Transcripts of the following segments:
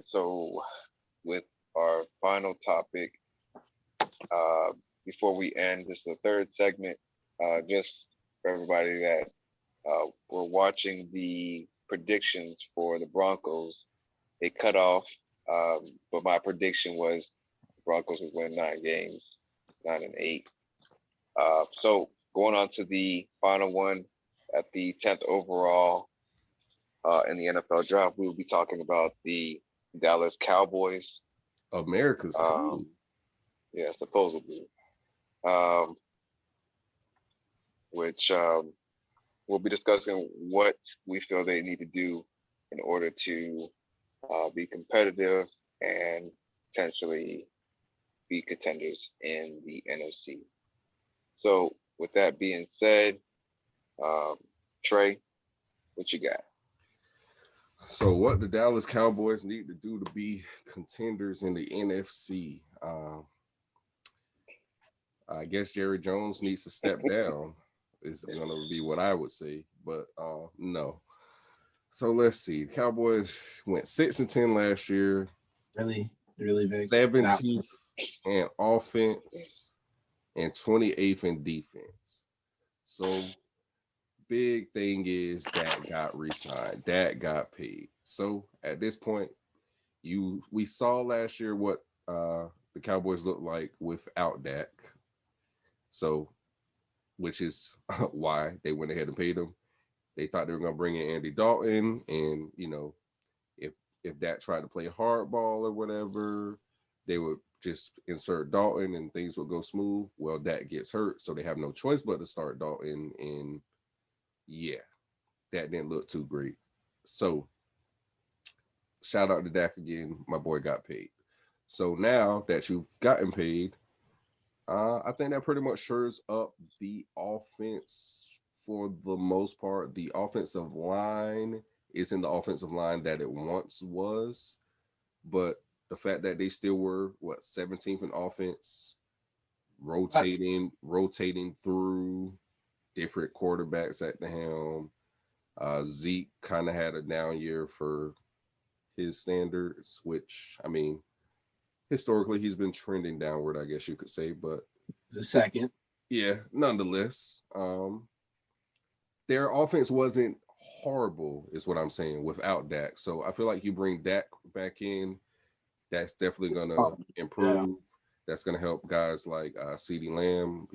So with our final topic, uh, before we end, this is the third segment. Just for everybody that were watching the predictions for the Broncos, it cut off. But my prediction was the Broncos would win 9 games, 9-8. So going on to the final one at the 10th overall in the NFL draft, we will be talking about the Dallas Cowboys. America's Um, team. yeah, supposedly, um, which we'll be discussing what we feel they need to do in order to be competitive and potentially be contenders in the NFC. So, with that being said, um, Trey, what you got? So, what the Dallas Cowboys need to do to be contenders in the NFC? I guess Jerry Jones needs to step down. Is going to be what I would say, but no. So let's see. Cowboys went 6-10 last year, really big. 17th in offense and 28th in defense. So big thing is that got re-signed, that got paid. So at this point, we saw last year what the Cowboys looked like without Dak. So, which is why they went ahead and paid him. They thought they were going to bring in Andy Dalton, and if Dak tried to play hardball or whatever, they would just insert Dalton and things would go smooth. Well, Dak gets hurt, so they have no choice but to start Dalton, and yeah, that didn't look too great. So, shout out to Dak again. My boy got paid. So now that you've gotten paid, I think that pretty much shores up the offense for the most part. The offensive line isn't the offensive line that it once was, but the fact that they still were 17th in offense, rotating through different quarterbacks at the helm. Zeke kind of had a down year for his standards, which I mean, historically he's been trending downward, I guess you could say, but it's a second. Yeah, nonetheless, their offense wasn't horrible, is what I'm saying, without Dak. So I feel like you bring Dak back in, that's definitely gonna improve. Yeah. That's gonna help guys like CeeDee Lamb.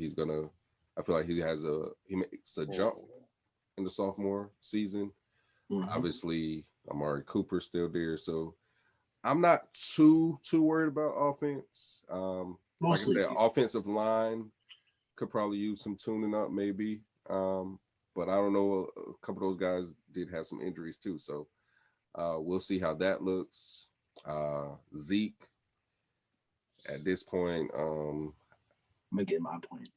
I feel like he makes a jump in the sophomore season. Mm-hmm. Obviously, Amari Cooper's still there, so I'm not too worried about offense. Like I said, offensive line could probably use some tuning up, maybe. But I don't know. A couple of those guys did have some injuries too, so we'll see how that looks. Zeke, at this point, I'm gonna get my point.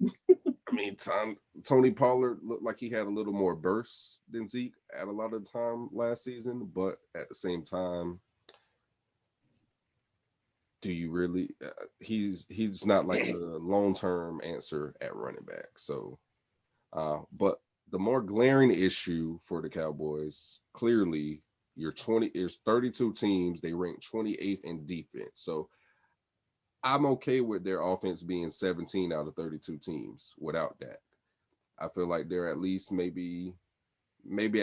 I mean, Tony Pollard looked like he had a little more burst than Zeke at a lot of the time last season, but at the same time, do you really? He's not like the long-term answer at running back. So, but the more glaring issue for the Cowboys, clearly, there's 32 teams. They rank 28th in defense. So I'm okay with their offense being 17 out of 32 teams without that. I feel like they're at least maybe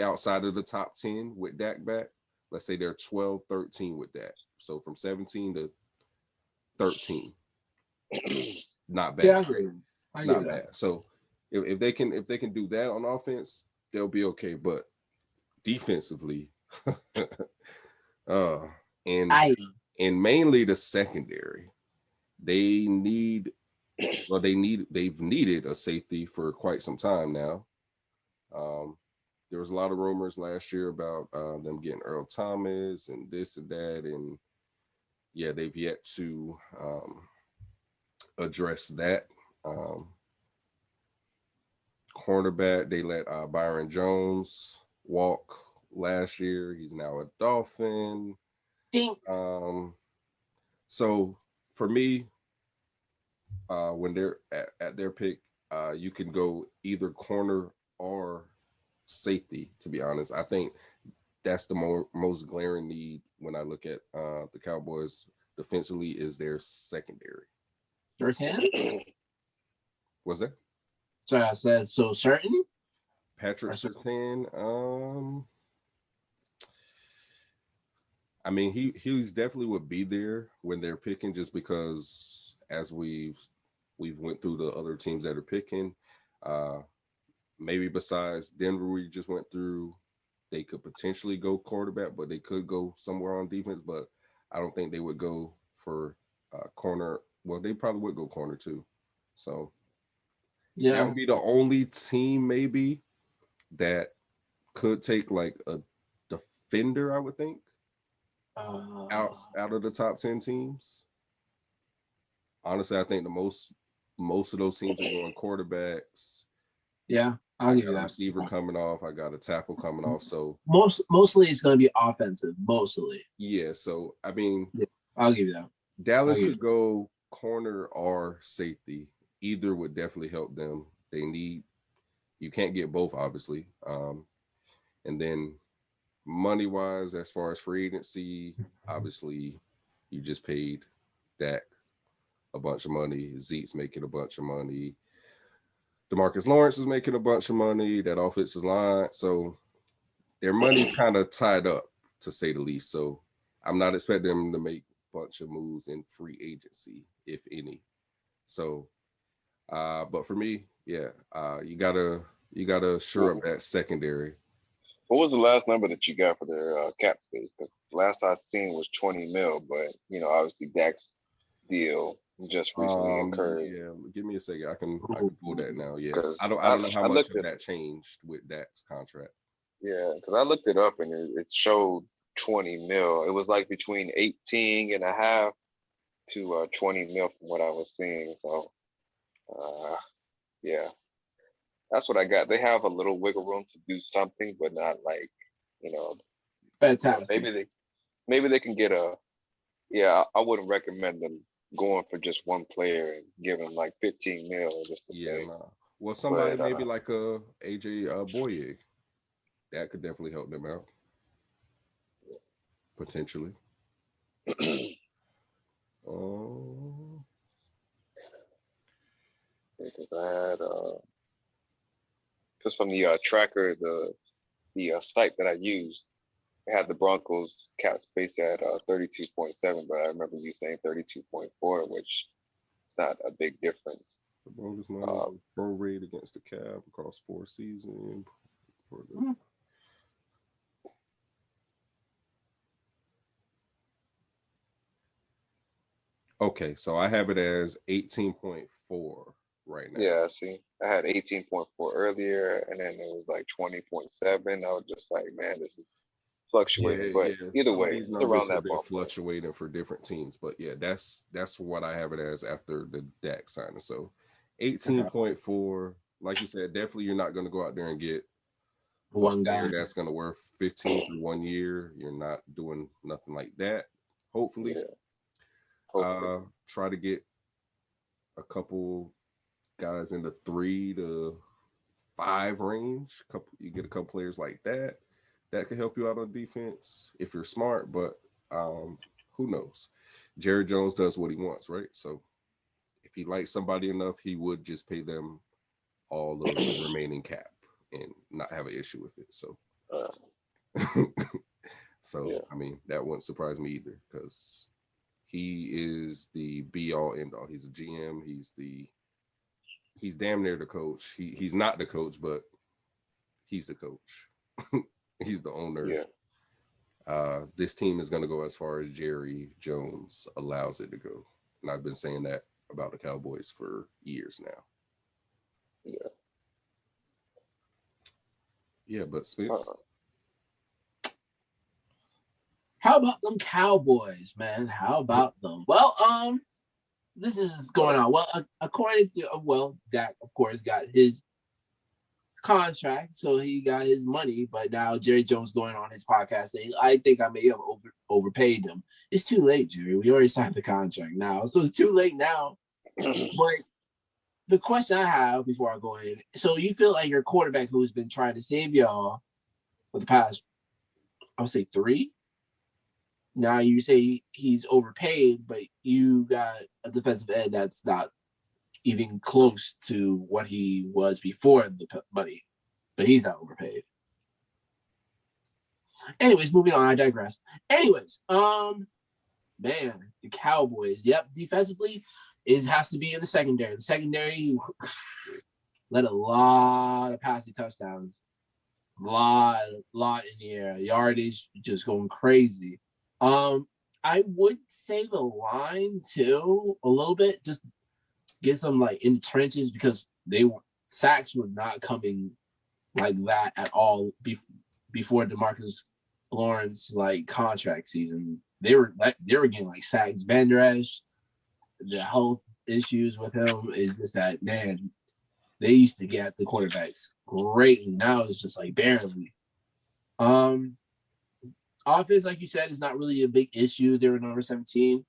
outside of the top 10 with Dak back. Let's say they're 12, 13 with that. So from 17 to 13. Not bad. Yeah, I agree. Not bad. So if they can do that on offense, they'll be okay. But defensively, and mainly the secondary, they've needed a safety for quite some time now. There was a lot of rumors last year about them getting Earl Thomas and this and that, and yeah, they've yet to address that. Cornerback, they let Byron Jones walk last year. He's now a Dolphin. Thanks. So for me, when they're at their pick, you can go either corner or safety. To be honest, I think that's the most glaring need when I look at the Cowboys defensively is their secondary. Surtain? Was that Sorry, I said so certain. Patrick Surtain? I mean, he's definitely would be there when they're picking, just because as we've went through the other teams that are picking, maybe besides Denver, we just went through, they could potentially go quarterback, but they could go somewhere on defense. But I don't think they would go for corner. Well, they probably would go corner too. So that would be the only team maybe that could take like a defender, I would think. Out of the top 10 teams, honestly, I think the most of those teams are going quarterbacks. Yeah, I'll give you I got a that. receiver coming off. I got a tackle coming off. So mostly it's going to be offensive. Mostly. Yeah. So I mean, I'll give you that. Dallas could go corner or safety. Either would definitely help them. You can't get both, obviously. And then money wise, as far as free agency, obviously you just paid Dak a bunch of money. Zeke's making a bunch of money. DeMarcus Lawrence is making a bunch of money. That offensive line, so their money's kind of tied up, to say the least. So I'm not expecting them to make a bunch of moves in free agency, if any. So, but for me, you gotta shore up that secondary. What was the last number that you got for their cap space? Because last I seen was 20 mil, but obviously Dak's deal just recently occurred. Yeah, give me a second. I can pull that now. Yeah, I don't know how much of that changed with Dak's contract. Yeah, because I looked it up and it showed 20 mil. It was like between 18 and a half to 20 mil from what I was seeing. So, yeah. That's what I got. They have a little wiggle room to do something, but not like, fantastic. Maybe they can get I wouldn't recommend them going for just one player and giving them like 15 mil just to say. Nah. Well, somebody maybe like AJ Boye, that could definitely help them out. Potentially. Because I had just from the tracker, the site that I used, it had the Broncos cap space at 32.7, but I remember you saying 32.4, which is not a big difference. The Broncos money pro rate against the cap across 4 seasons. Okay, so I have it as 18.4 right now. Yeah, see, I had 18.4 earlier, and then it was like 20.7. I was just like, man, this is fluctuating. But either way, it's around that ball. Fluctuating for different teams, but yeah, that's what I have it as after the Dak signing. So 18.4, like you said, definitely you're not going to go out there and get one guy that's going to worth 15 for 1 year. You're not doing nothing like that. Hopefully. Try to get a couple guys in the 3 to 5 range. You get a couple players like that could help you out on defense if you're smart. But who knows? Jerry Jones does what he wants, right? So if he likes somebody enough, he would just pay them all of the remaining cap and not have an issue with it. So, I mean, that wouldn't surprise me either, because he is the be all end all. He's a GM. He's damn near the coach. He's not the coach, but he's the coach. He's the owner. Yeah. This team is going to go as far as Jerry Jones allows it to go. And I've been saying that about the Cowboys for years now. Yeah. Yeah, but Spence. How about them Cowboys, man? How about them? Well, this is going on. Well, according to Dak, of course, got his contract, so he got his money. But now Jerry Jones going on his podcast saying, "I think I may have overpaid him." It's too late, Jerry. We already signed the contract now, so it's too late now. But the question I have before I go in: so you feel like your quarterback who's been trying to save y'all for the past I would say 3. Now you say he's overpaid, but you got a defensive end that's not even close to what he was before the money, but he's not overpaid. Anyways, moving on. I digress. Anyways, man, the Cowboys. Yep, defensively, it has to be in the secondary. The secondary let a lot of passing touchdowns, lot in the air. Yardage just going crazy. I would say the line too a little bit, just get some like in the trenches because sacks were not coming like that at all before DeMarcus Lawrence like contract season. They were getting like sacks. Van Der Esch, the health issues with him is just that, man, they used to get the quarterbacks greatly. Now it's just like barely. Offense, like you said, is not really a big issue. They were number 17.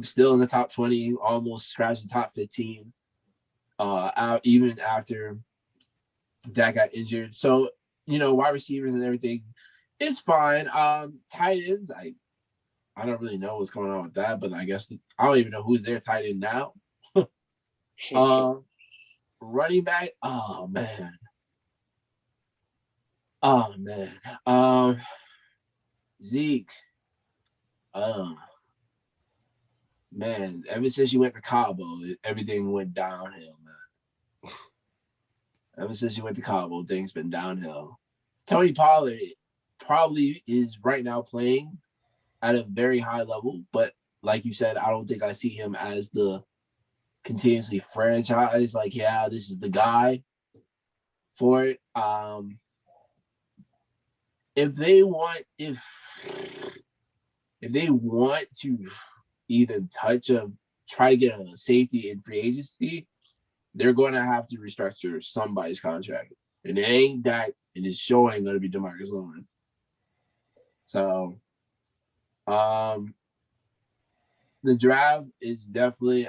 Still in the top 20, almost scratching top 15. Even after that got injured. So, wide receivers and everything, it's fine. Tight ends, I don't really know what's going on with that, but I guess I don't even know who's their tight end now. Running back, oh man. Zeke. Man, ever since you went to Cabo, everything went downhill, man. Ever since you went to Cabo, things been downhill. Tony Pollard probably is right now playing at a very high level, but like you said, I don't think I see him as the continuously franchise. Like, yeah, this is the guy for it. If they want to even try to get a safety in free agency, they're going to have to restructure somebody's contract. And it ain't that, and it's sure ain't going to be DeMarcus Lawrence. So, the draft is definitely,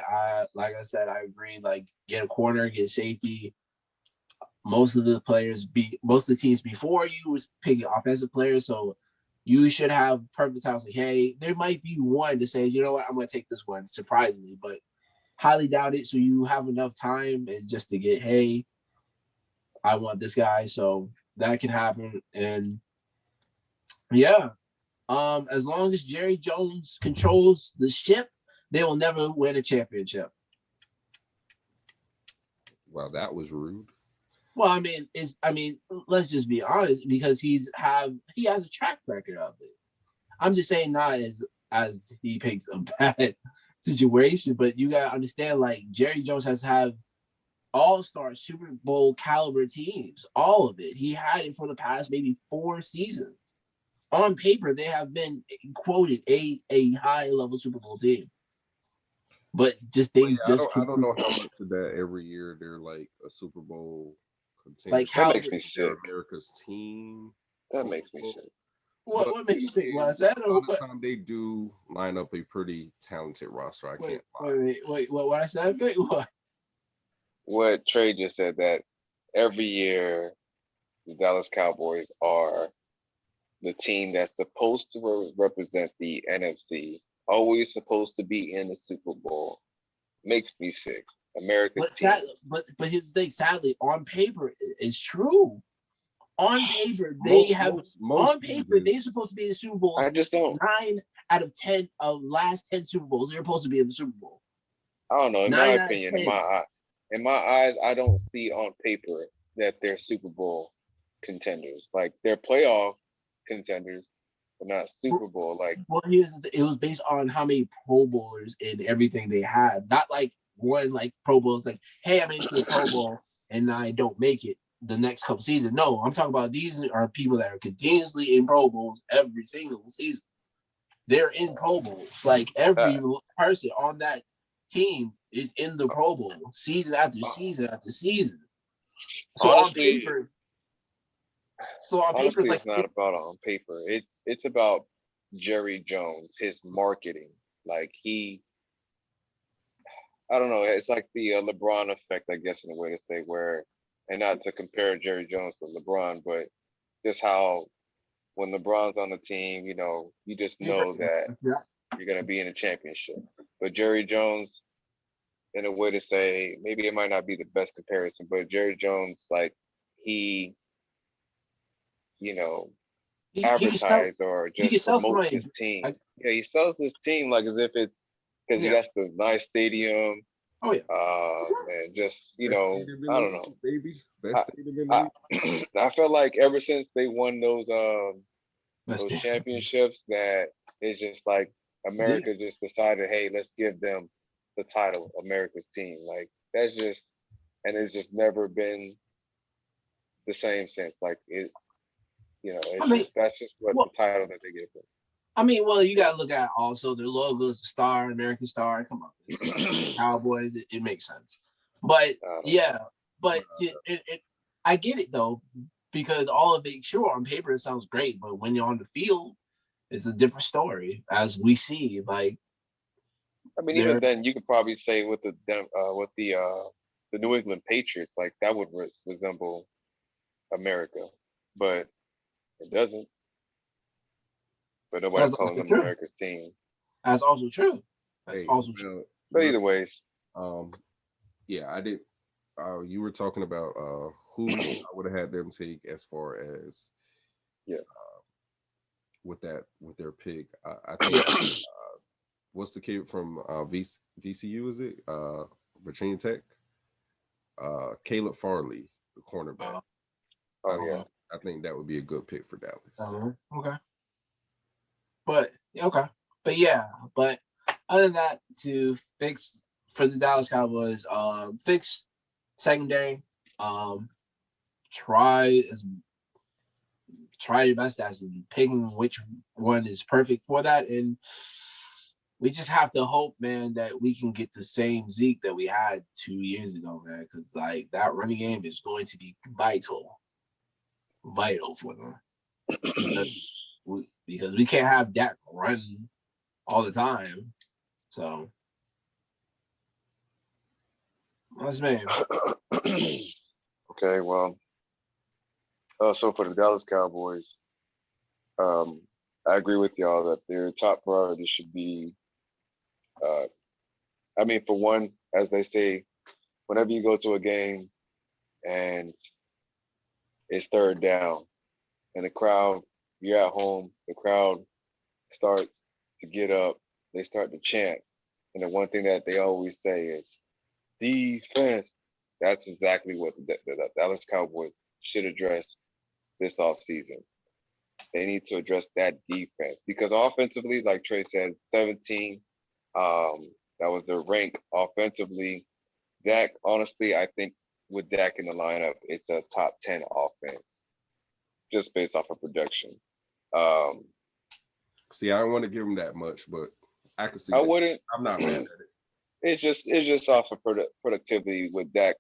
like I said, I agree. Like, get a corner, get safety. Most of the teams before you was picking offensive players, so you should have perfect times. Like, hey, there might be one to say, you know what, I'm going to take this one, surprisingly, but highly doubt it. So you have enough time and just to get, hey, I want this guy. So that can happen. And yeah, as long as Jerry Jones controls the ship, they will never win a championship. Well, that was rude. Well, I mean, let's just be honest, because he has a track record of it. I'm just saying, not as he picks a bad situation, but you gotta understand, like, Jerry Jones has had all-star Super Bowl caliber teams, all of it. He had it for the past maybe 4 seasons. On paper, they have been quoted a high-level Super Bowl team. But just things I don't know how much of that every year they're like a Super Bowl contender. Like, that makes me sick. America's team. That makes me sick. What makes you think? What I said? All the time they do line up a pretty talented roster. I can't lie. Wait, what I said? What Trey just said, that every year the Dallas Cowboys are the team that's supposed to represent the NFC, always supposed to be in the Super Bowl. Makes me sick. America's team. But here's the thing. Sadly, on paper, it's true. On paper, they're supposed to be in the Super Bowl. I just don't. 9 out of 10 of last 10 Super Bowls, they're supposed to be in the Super Bowl. I don't know. In my opinion, in my eyes, I don't see on paper that they're Super Bowl contenders. Like, they're playoff contenders, but not Super Bowl. Like, well, it was based on how many Pro Bowlers and everything they had. Not like one like Pro Bowl is like, hey, I made it to the Pro Bowl and I don't make it the next couple seasons. No, I'm talking about these are people that are continuously in Pro Bowls every single season. They're in Pro Bowls. Like, every person on that team is in the Pro Bowl season after season after season. So honestly, on paper, it's like, not about on paper. It's about Jerry Jones, his marketing. Like, I don't know. It's like the LeBron effect, I guess, in a way to say, where, and not to compare Jerry Jones to LeBron, but just how when LeBron's on the team, you just know that you're gonna be in a championship. But Jerry Jones, in a way to say, maybe it might not be the best comparison, but Jerry Jones, like he, you know, He can sell. advertise or He can just sell promote somebody. his team. Yeah, he sells his team like as if it's because he Yeah. has the nice stadium. Oh yeah. And just Best stadium in I the don't know. league, baby. I, Best stadium in the league. I feel like ever since they won those Let's see. championships, that it's just like America just decided, hey, let's give them the title, America's team. Like that's just, and it's just never been the same since. Like it, that's just what the title that they give them. I mean, well, you gotta look at also their logos, the star, American Star. Come on, Cowboys. It makes sense, but yeah, but I get it though, because all of it, sure, on paper it sounds great, but when you're on the field, it's a different story, as we see. Like, I mean, even then, you could probably say with the New England Patriots, like that would resemble America, but it doesn't. But nobody's calling them America's team. That's also true. That's also true. But either ways, yeah, I did. You were talking about who I would have had them take as far as with their pick. I think what's the kid from VCU? Is it Virginia Tech? Caleb Farley, the cornerback. I think that would be a good pick for Dallas. Okay. But yeah, but other than that, to fix for the Dallas Cowboys, fix secondary, try your best as in picking which one is perfect for that, and we just have to hope, man, that we can get the same Zeke that we had 2 years ago, man, because like that running game is going to be vital for them. Because we can't have Dak run all the time. So that's me. Okay, well, so for the Dallas Cowboys, I agree with y'all that their top priority should be, I mean, for one, as they say, whenever you go to a game and it's third down and the crowd, you're at home, the crowd starts to get up, they start to chant. And the one thing that they always say is defense. That's exactly what the Dallas Cowboys should address this offseason. They need to address that defense because offensively, like Trey said, 17, that was their rank offensively. Dak, honestly, I think with Dak in the lineup, it's a top 10 offense just based off of production. See, I don't want to give him that much, but I can see. I wouldn't. I'm not mad at it. It's just off of productivity with Dak,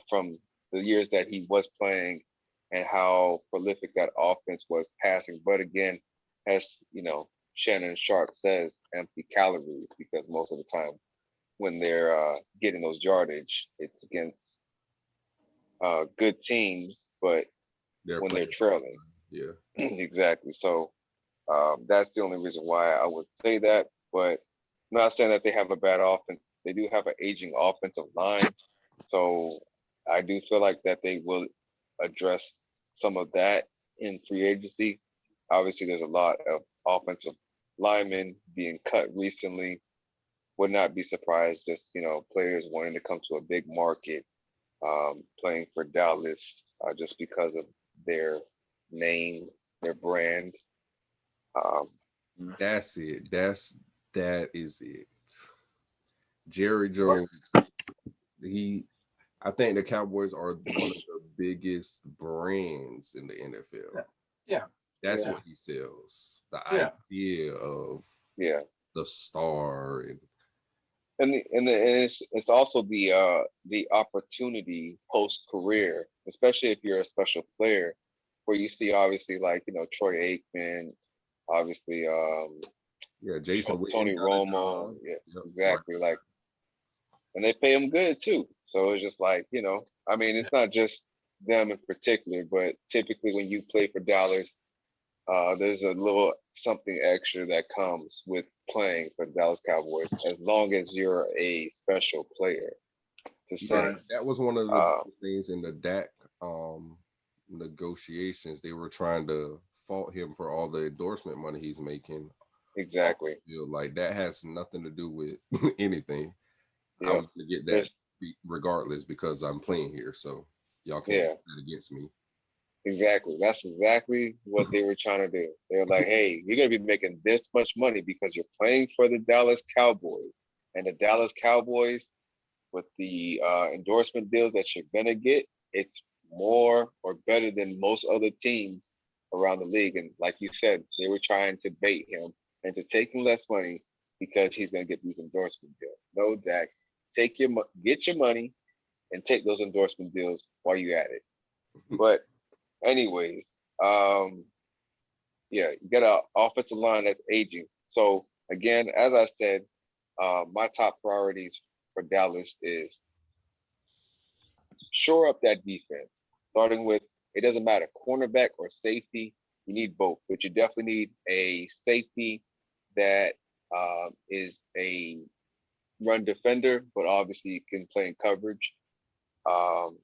from the years that he was playing and how prolific that offense was passing. But again, as Shannon Sharp says, empty calories, because most of the time when they're getting those yardage, it's against good teams, but when they're trailing. Yeah, exactly. So that's the only reason why I would say that. But I'm not saying that they have a bad offense. They do have an aging offensive line. So I do feel like that they will address some of that in free agency. Obviously, there's a lot of offensive linemen being cut recently. Would not be surprised, just, players wanting to come to a big market, playing for Dallas just because of their name, their brand. That's it. That is it. Jerry Jones, I think the Cowboys are one of the biggest brands in the NFL. Yeah. That's what he sells. The idea of the star and it's also the opportunity post career, especially if you're a special player, where you see obviously like Troy Aikman, obviously Jason Tony Romo, exactly, like, and they pay them good too. So it's just like I mean, it's not just them in particular, but typically when you play for Dallas, there's a little something extra that comes with playing for the Dallas Cowboys as long as you're a special player. To Yeah, say, that was one of the uh, things in the Dak negotiations. They were trying to fault him for all the endorsement money he's making. exactly. Feel like that has nothing to do with anything. I Yeah. was gonna get that There's, regardless because I'm playing here, so y'all can't yeah. use that against me. Exactly. That's exactly what they were trying to do. They were like, hey, you're going to be making this much money because you're playing for the Dallas Cowboys. And the Dallas Cowboys, with the endorsement deals that you're going to get, it's more or better than most other teams around the league. And like you said, they were trying to bait him into taking less money because he's going to get these endorsement deals. No, Dak, get your money and take those endorsement deals while you're at it. But anyways, yeah, you got an offensive line that's aging. So again, as I said, my top priorities for Dallas is shore up that defense. Starting with, it doesn't matter, cornerback or safety, you need both, but you definitely need a safety that is a run defender, but obviously can play in coverage. Um,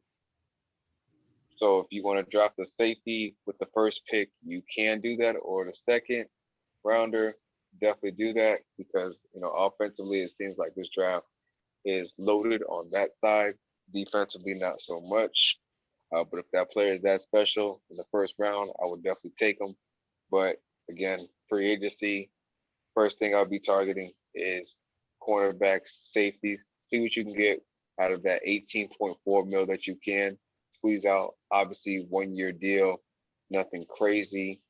So if you want to drop the safety with the first pick, you can do that, or the second rounder, definitely do that because offensively it seems like this draft is loaded on that side. Defensively, not so much. But if that player is that special in the first round, I would definitely take him. But again, free agency, first thing I'll be targeting is cornerbacks, safeties. See what you can get out of that 18.4 mil that you can squeeze out. Obviously, 1 year deal, nothing crazy.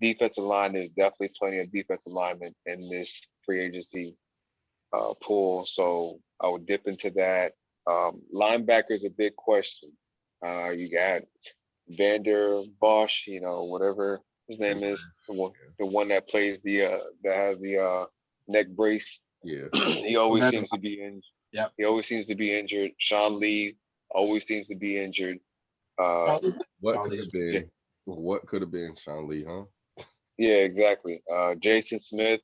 Defensive line, there's definitely plenty of defensive linemen in this free agency pool, so I would dip into that. Linebacker is a big question. You got Vander Bosch, whatever his name is, the one that plays that has the neck brace. Yeah. He always seems to be in. Yep. He always seems to be injured. Sean Lee always seems to be injured. What could have been Sean Lee, huh? Yeah, exactly. Jason Smith.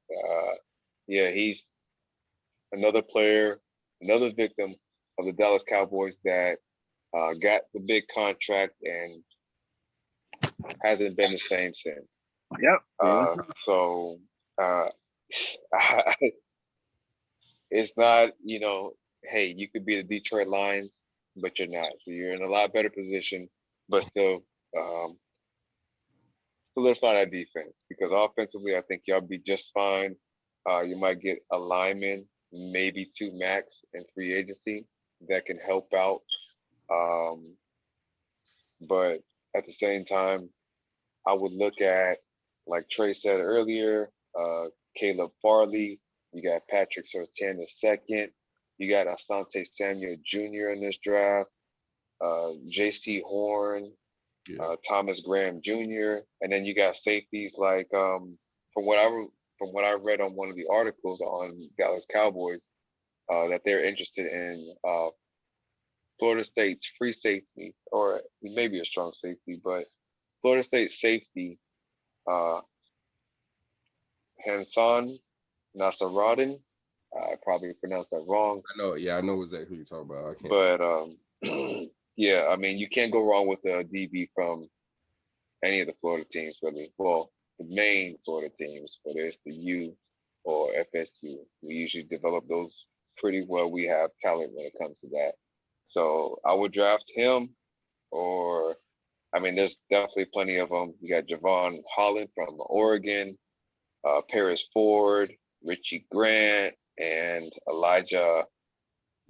Yeah, he's another player, another victim of the Dallas Cowboys that got the big contract and hasn't been the same since. Yep. So it's not, hey, you could be the Detroit Lions, but you're not. So you're in a lot better position, but still solidify that defense because offensively, I think y'all be just fine. You might get a lineman, maybe two max in free agency that can help out. But at the same time, I would look at, like Trey said earlier, Caleb Farley. You got Patrick Surtain II. You got Asante Samuel Jr. in this draft. J.C. Horn, Thomas Graham Jr. And then you got safeties like from what I read on one of the articles on Dallas Cowboys that they're interested in Florida State's free safety, or maybe a strong safety, but Florida State safety Hanson Nasaradin. I probably pronounced that wrong. I know exactly who you're talking about. I can't. But yeah, I mean, you can't go wrong with a DB from any of the Florida teams, really. Well, the main Florida teams, whether it's the U or FSU. We usually develop those pretty well. We have talent when it comes to that. So I would draft him, or I mean, there's definitely plenty of them. You got Javon Holland from Oregon, Paris Ford, Richie Grant, and Elijah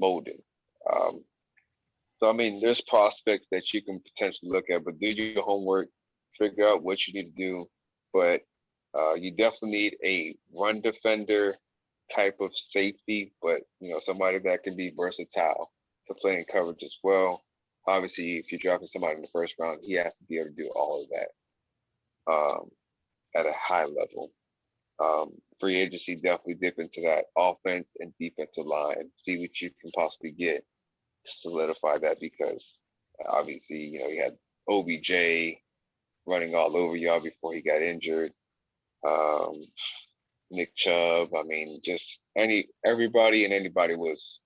Molden. So I mean, there's prospects that you can potentially look at, but do your homework, figure out what you need to do. But you definitely need a run defender type of safety, but somebody that can be versatile to play in coverage as well. Obviously, if you're drafting somebody in the first round, he has to be able to do all of that at a high level. Free agency, definitely dip into that offense and defensive line, see what you can possibly get to solidify that because obviously, you had OBJ, running all over y'all before he got injured. Nick Chubb. I mean, just everybody and anybody was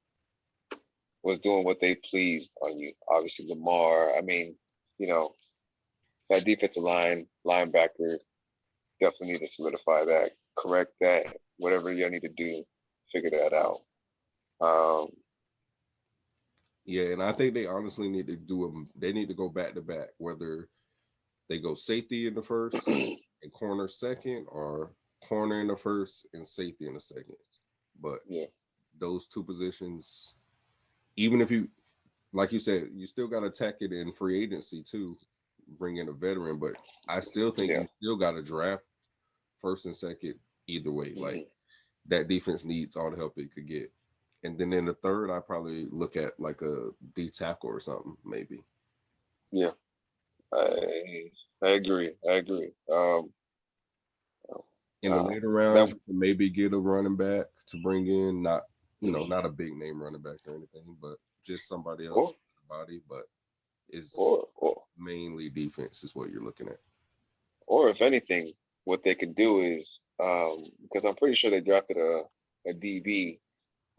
doing what they pleased on you. Obviously, Lamar. I mean, you know, that defensive linebacker definitely need to solidify that, correct that, whatever you need to do, figure that out. Yeah, and I think they honestly need to do them. They need to go back to back, whether they go safety in the first and corner second, or corner in the first and safety in the second. But yeah, those two positions, even if you, like you said, you still got to attack it in free agency too, bring in a veteran. But I still think yeah. you still got to draft first and second either way. Like that defense needs all the help it could get. And then in the third, I probably look at like a D tackle or something, maybe. Yeah, I agree. I agree. In the later rounds, you can maybe get a running back to bring in, not not a big name running back or anything, but just somebody else body. But it's mainly defense is what you're looking at. Or if anything, what they could do is because I'm pretty sure they drafted a DB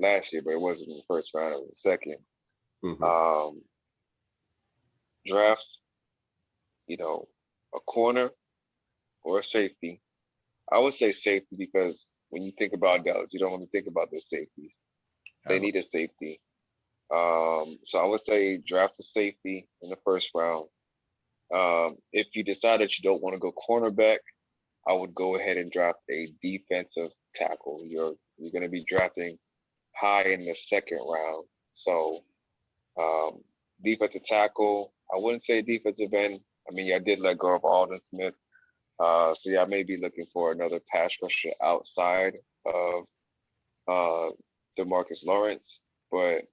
last year, but it wasn't in the first round; it was the second. Draft, a corner or a safety. I would say safety because when you think about Dallas, you don't want to think about their safeties. They need a safety. So I would say draft a safety in the first round. If you decide that you don't want to go cornerback, I would go ahead and draft a defensive tackle. You're going to be drafting high in the second round. So defensive tackle, I wouldn't say defensive end. I mean, I did let go of Alden Smith. So yeah, I may be looking for another pass rusher outside of DeMarcus Lawrence, but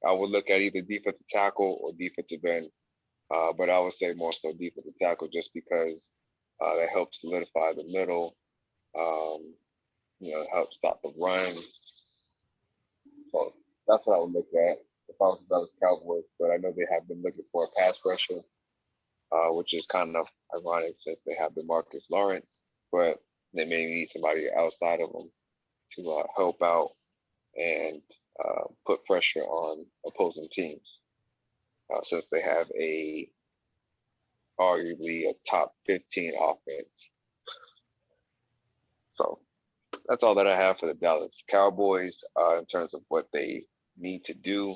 I would look at either defensive tackle or defensive end. But I would say more so defensive tackle just because that helps solidify the middle. Helps stop the run. So that's what I would look at if I was the Dallas Cowboys. But I know they have been looking for a pass rusher, which is kind of ironic since they have DeMarcus Lawrence, but they may need somebody outside of them to help out and put pressure on opposing teams, since they have arguably a top 15 offense. So that's all that I have for the Dallas Cowboys in terms of what they need to do,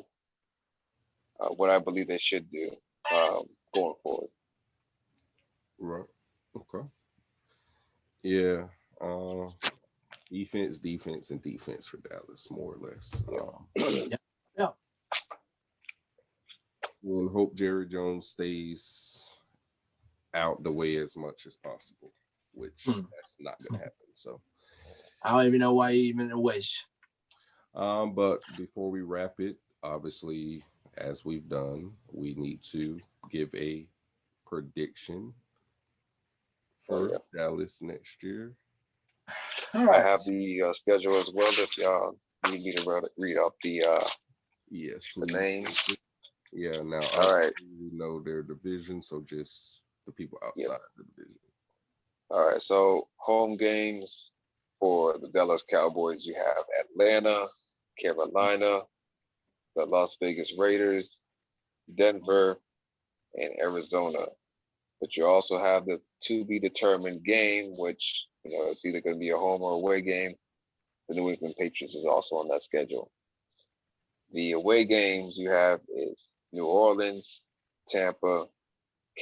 what I believe they should do going forward. Right. Okay. Yeah. Defense, and defense for Dallas, more or less. Yeah. We'll hope Jerry Jones stays out the way as much as possible, which that's not going to happen. So I don't even know why you even wish. But before we wrap it, obviously, as we've done, we need to give a prediction for Dallas next year. All right. I have the schedule as well. If y'all need me to read off the yes, the names. Yeah. Now, all right. We know their division, so just the people outside the division. All right. So home games for the Dallas Cowboys, you have Atlanta, Carolina, the Las Vegas Raiders, Denver, and Arizona. But you also have the to be determined game, which it's either going to be a home or away game. The New England Patriots is also on that schedule. The away games you have is New Orleans, Tampa,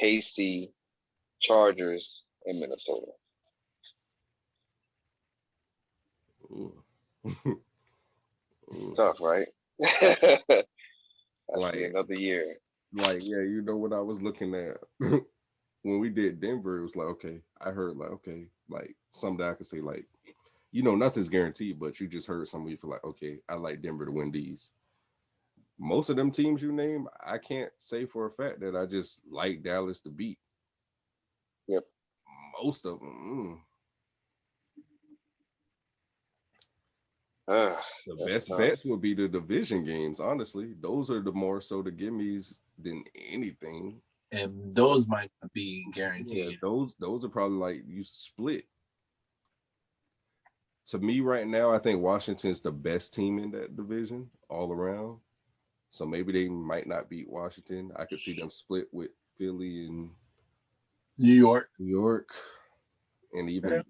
KC, Chargers, and Minnesota. Tough, right? That's like another year. Like, yeah, what I was looking at when we did Denver, it was like, okay, I heard like, okay, like something I could say, like, nothing's guaranteed, but you just heard somebody feel like, okay, I like Denver to win these. Most of them teams you name, I can't say for a fact that I just like Dallas to beat. Yep. Most of them. The best bets would be the division games, honestly. Those are the more so the gimmies than anything. and those might not be Yeah, guaranteed. those are probably like you split. To me, right now, I think Washington's the best team in that division all around. So maybe they might not beat Washington. I could see them split with Philly and New York. New York, and even.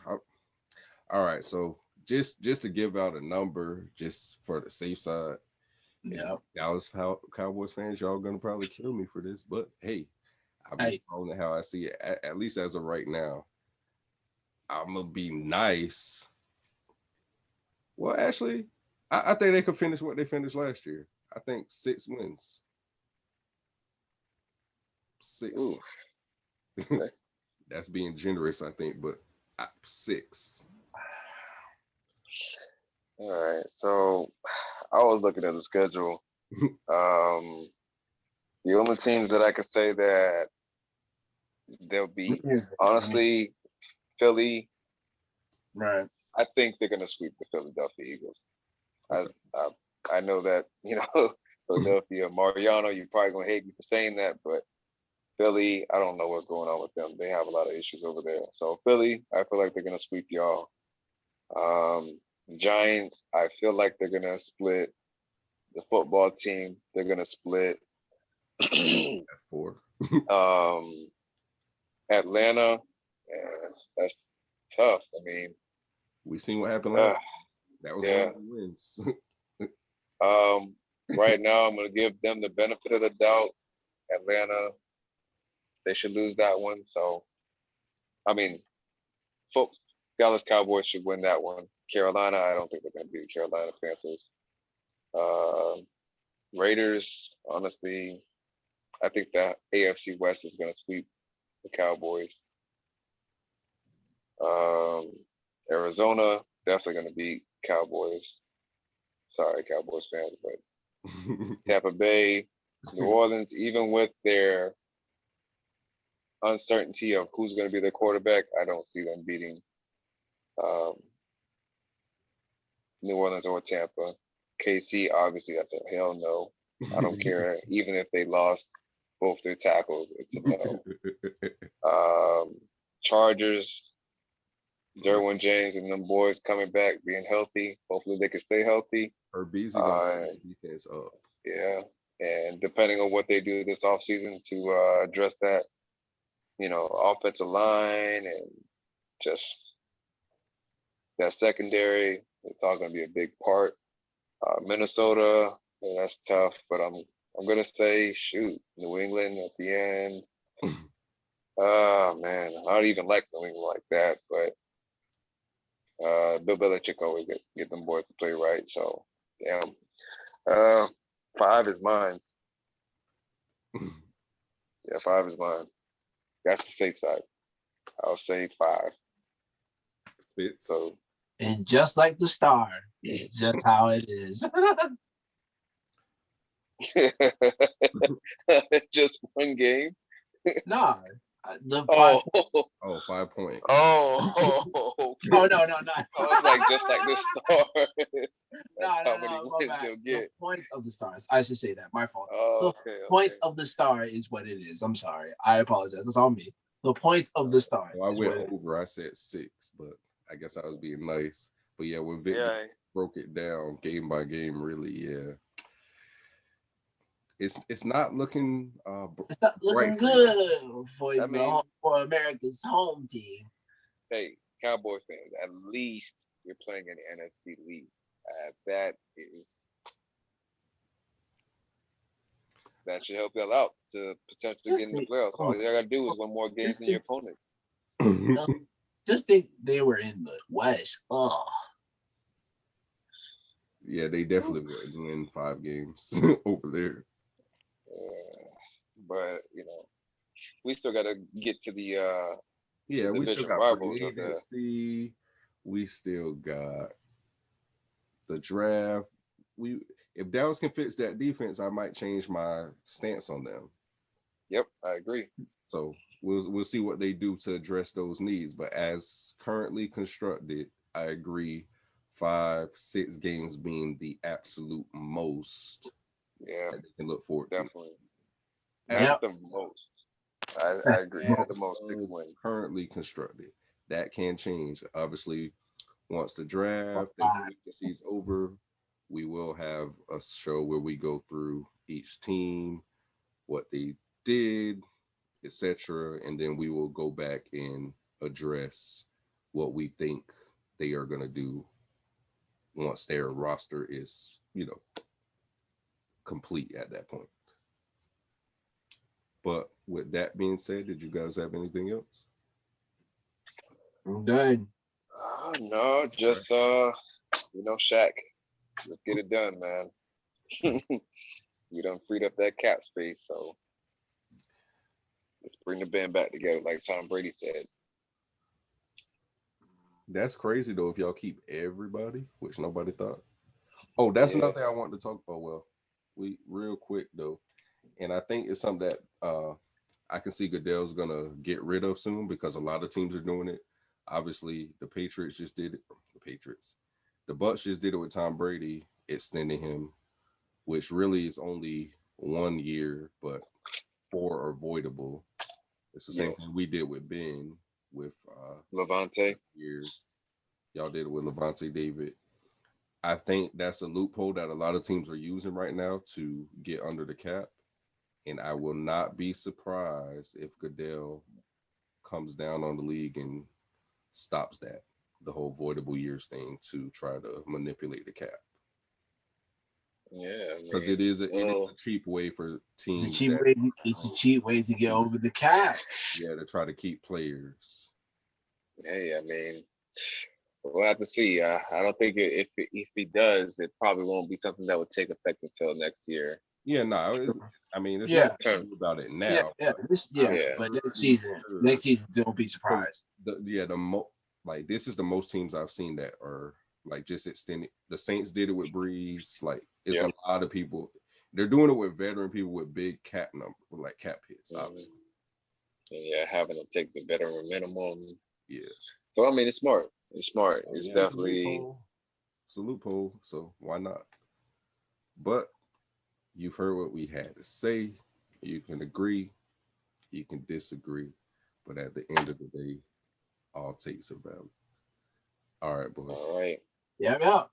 All right, so just to give out a number, just for the safe side. Yeah. Dallas Cowboys fans, y'all gonna probably kill me for this, but hey, I'm just calling it how I see it. At least as of right now, I'm gonna be nice. Well, actually, I think they could finish what they finished last year. I think 6 wins. 6. That's being generous, I think, but 6. All right. So I was looking at the schedule. The only teams that I could say that they'll be, honestly, Philly. Right. I think they're gonna sweep the Philadelphia Eagles. I know that, Philadelphia, Mariano, you're probably gonna hate me for saying that, but Philly, I don't know what's going on with them. They have a lot of issues over there. So Philly, I feel like they're gonna sweep y'all. Giants, I feel like they're gonna split. The football team, they're gonna split. At 4. Atlanta, that's tough. I mean, we seen what happened last. That was one of the wins. Right now, I'm gonna give them the benefit of the doubt. Atlanta, they should lose that one. So, I mean, Dallas Cowboys should win that one. Carolina, I don't think they're gonna beat Carolina Panthers. Raiders, honestly, I think the AFC West is gonna sweep the Cowboys. Arizona, definitely gonna beat Cowboys. Sorry, Cowboys fans, but Tampa Bay, New Orleans, even with their uncertainty of who's going to be their quarterback, I don't see them beating New Orleans or Tampa. KC, obviously, that's a hell no. I don't care. Even if they lost both their tackles, it's a no. Chargers, Derwin James and them boys coming back, being healthy. Hopefully they can stay healthy. Herbezy got defense up. Yeah, and depending on what they do this offseason to address that, offensive line and just that secondary, it's all going to be a big part. Minnesota, that's tough, but I'm going to say, shoot, New England at the end. Oh, man, I don't even like New England like that, but Bill Belichick always get them boys to play right, so, damn. 5 is mine. Yeah, 5 is mine. That's the safe side. I'll say 5. Spits. So, and just like the star, it's just how it is. just one game. No, the 5. 5 point. Oh, no. I was like, just like the star. No. The point of the stars. I should say that. My fault. Okay. Point of the star is what it is. I'm sorry. I apologize. It's on me. The point of the star. Well, I went over. I said 6, but I guess I was being nice. But yeah, when Vick broke it down game by game, really, it's not looking it's not looking good for America's home team. Hey, Cowboy fans, at least you're playing in the NFC League. That should help y'all out to potentially get in the playoffs. All you gotta do is win more games than your opponent. Just think they were in the West. Oh. Yeah, they definitely would win 5 games over there. But we still got to get to the we still got rivals free agency. We still got the draft. If Dallas can fix that defense, I might change my stance on them. Yep, I agree. So we'll see what they do to address those needs. But as currently constructed, I agree. 5, 6 games being the absolute most. Yeah, that they can look forward definitely. Yep. the most. I agree. At the most 6 wins. Currently constructed. That can change. Obviously, once the draft and free agency's over, we will have a show where we go through each team, what they did, etc., and then we will go back and address what we think they are going to do once their roster is, complete at that point. But with that being said, did you guys have anything else? I'm done. No, just Shaq. Let's get it done, man. We done freed up that cap space, so let's bring the band back together, like Tom Brady said. That's crazy though. If y'all keep everybody, which nobody thought. Oh, that's another thing I wanted to talk. Oh well, we real quick though, and I think it's something that I can see Goodell's gonna get rid of soon because a lot of teams are doing it. Obviously, the Patriots just did it. The Bucs just did it with Tom Brady, extending him, which really is only 1 year, but 4 are voidable. It's the same thing we did with Ben with Levante years. Y'all did it with Levante David. I think that's a loophole that a lot of teams are using right now to get under the cap. And I will not be surprised if Goodell comes down on the league and stops that, the whole voidable years thing, to try to manipulate the cap. Yeah, because it is a cheap way for teams. It's a cheap way to get over the cap. Yeah, to try to keep players. Hey, I mean, we'll have to see. I don't think if he does, it probably won't be something that would take effect until next year. Yeah, no. I mean, it's not about it now. But next season, don't be surprised. This is the most teams I've seen that are like just extended. The Saints did it with Breeze. Like it's a lot of people. They're doing it with veteran people with big cap number, like cap hits, obviously. Yeah, having to take the veteran minimum. Yeah. So I mean, it's smart. It's smart. It's definitely it's a loophole. So why not? But you've heard what we had to say. You can agree, you can disagree, but at the end of the day, all takes are valid. All right, boys. All right. Yeah, I'm out.